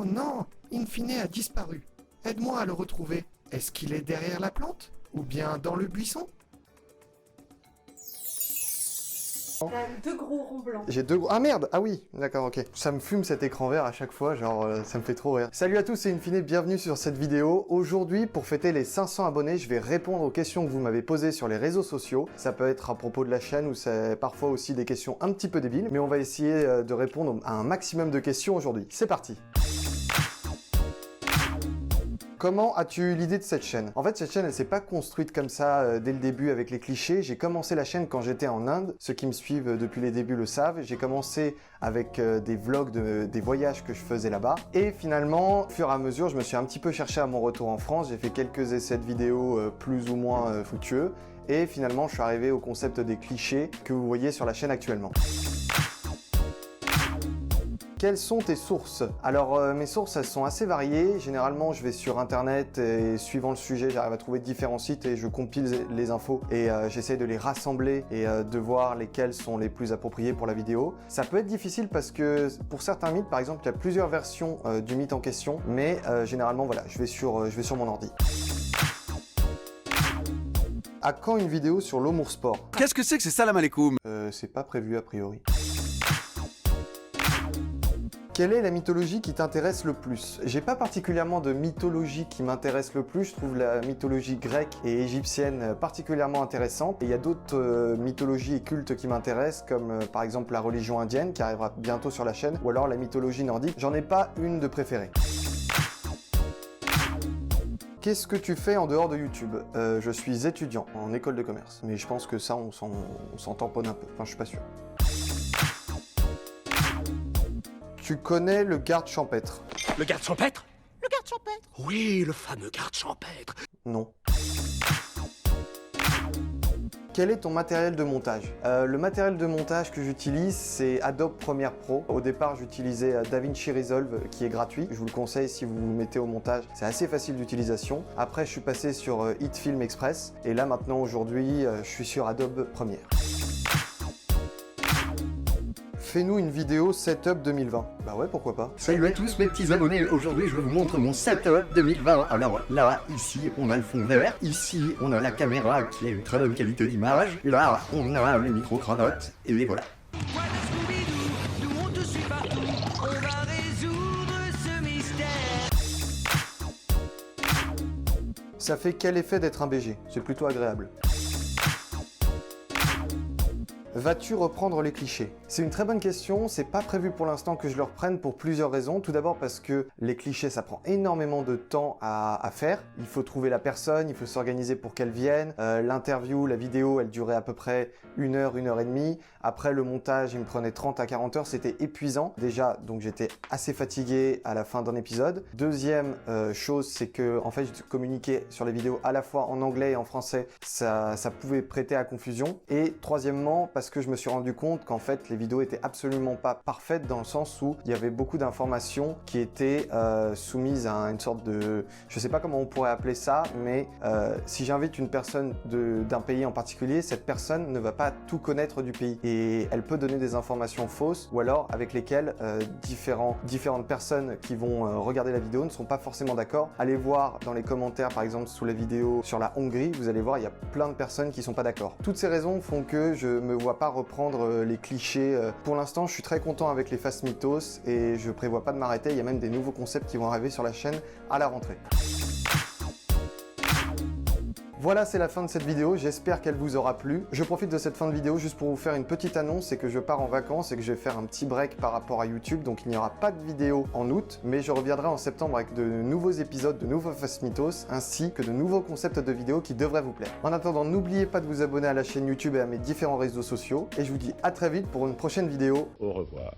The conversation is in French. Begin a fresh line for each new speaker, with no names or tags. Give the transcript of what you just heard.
non, Infine a disparu. Aide-moi à le retrouver. Est-ce qu'il est derrière la plante? Ou bien dans le buisson?
T'as deux gros ronds blancs.
J'ai deux gros... Ah merde! Ah oui, d'accord, ok. Ça me fume cet écran vert à chaque fois, genre ça me fait trop rire. Salut à tous, c'est Infine, bienvenue sur cette vidéo. Aujourd'hui, pour fêter les 500 abonnés, je vais répondre aux questions que vous m'avez posées sur les réseaux sociaux. Ça peut être à propos de la chaîne ou c'est parfois aussi des questions un petit peu débiles, mais on va essayer de répondre à un maximum de questions aujourd'hui. C'est parti! Comment as-tu eu l'idée de cette chaîne? En fait, cette chaîne, elle s'est pas construite comme ça dès le début avec les clichés. J'ai commencé la chaîne quand j'étais en Inde. Ceux qui me suivent depuis les débuts le savent. J'ai commencé avec des vlogs des voyages que je faisais là-bas. Et finalement, au fur et à mesure, je me suis un petit peu cherché à mon retour en France. J'ai fait quelques essais de vidéos plus ou moins fructueux. Et finalement, je suis arrivé au concept des clichés que vous voyez sur la chaîne actuellement. Quelles sont tes sources? Alors mes sources elles sont assez variées, généralement je vais sur internet et suivant le sujet j'arrive à trouver différents sites et je compile les infos et j'essaie de les rassembler et de voir lesquels sont les plus appropriés pour la vidéo. Ça peut être difficile parce que pour certains mythes par exemple il y a plusieurs versions du mythe en question, mais généralement voilà je vais sur mon ordi. À quand une vidéo sur l'Homour Sport?
Qu'est-ce que c'est salam alaikum?
C'est pas prévu a priori. Quelle est la mythologie qui t'intéresse le plus? J'ai pas particulièrement de mythologie qui m'intéresse le plus, je trouve la mythologie grecque et égyptienne particulièrement intéressante. Et il y a d'autres mythologies et cultes qui m'intéressent, comme par exemple la religion indienne qui arrivera bientôt sur la chaîne, ou alors la mythologie nordique. J'en ai pas une de préférée. Qu'est-ce que tu fais en dehors de YouTube? Je suis étudiant en école de commerce, mais je pense que ça on s'en tamponne un peu, enfin je suis pas sûr. Tu connais le garde champêtre?
Le garde champêtre? Le garde champêtre? Oui, le fameux garde champêtre.
Non. Quel est ton matériel de montage? Le matériel de montage que j'utilise, c'est Adobe Premiere Pro. Au départ, j'utilisais DaVinci Resolve qui est gratuit. Je vous le conseille si vous vous mettez au montage. C'est assez facile d'utilisation. Après, je suis passé sur HitFilm Express. Et là, maintenant, aujourd'hui, je suis sur Adobe Premiere. Fais-nous une vidéo Setup 2020. Bah ouais, pourquoi pas.
Salut à tous mes petits abonnés, aujourd'hui je vous montre mon setup 2020. Alors là, ici on a le fond vert, ici on a la caméra qui a une très bonne qualité d'image, et là on a le micro cranotte, et voilà.
Ça fait quel effet d'être un BG? C'est plutôt agréable. Vas-tu reprendre les clichés? C'est une très bonne question, c'est pas prévu pour l'instant que je le reprenne pour plusieurs raisons. Tout d'abord parce que les clichés ça prend énormément de temps à faire. Il faut trouver la personne, il faut s'organiser pour qu'elle vienne. L'interview, la vidéo, elle durait à peu près 1 heure, 1 heure et demie. Après le montage, il me prenait 30 à 40 heures, c'était épuisant. Déjà, donc j'étais assez fatigué à la fin d'un épisode. Deuxième chose, c'est que en fait je communiquais sur les vidéos à la fois en anglais et en français. Ça pouvait prêter à confusion. Et troisièmement, parce que je me suis rendu compte qu'en fait les vidéos étaient absolument pas parfaites dans le sens où il y avait beaucoup d'informations qui étaient soumises à une sorte de... Je sais pas comment on pourrait appeler ça, mais si j'invite une personne d'un pays en particulier, cette personne ne va pas tout connaître du pays et elle peut donner des informations fausses ou alors avec lesquelles différentes personnes qui vont regarder la vidéo ne seront pas forcément d'accord. Allez voir dans les commentaires par exemple sous la vidéo sur la Hongrie, vous allez voir il y a plein de personnes qui sont pas d'accord. Toutes ces raisons font que je me vois pas reprendre les clichés. Pour l'instant, je suis très content avec les Fast Mythos et je prévois pas de m'arrêter. Il y a même des nouveaux concepts qui vont arriver sur la chaîne à la rentrée. Voilà, c'est la fin de cette vidéo, j'espère qu'elle vous aura plu. Je profite de cette fin de vidéo juste pour vous faire une petite annonce, c'est que je pars en vacances et que je vais faire un petit break par rapport à YouTube, donc il n'y aura pas de vidéo en août, mais je reviendrai en septembre avec de nouveaux épisodes, de nouveaux Fast Mythos, ainsi que de nouveaux concepts de vidéos qui devraient vous plaire. En attendant, n'oubliez pas de vous abonner à la chaîne YouTube et à mes différents réseaux sociaux, et je vous dis à très vite pour une prochaine vidéo.
Au revoir.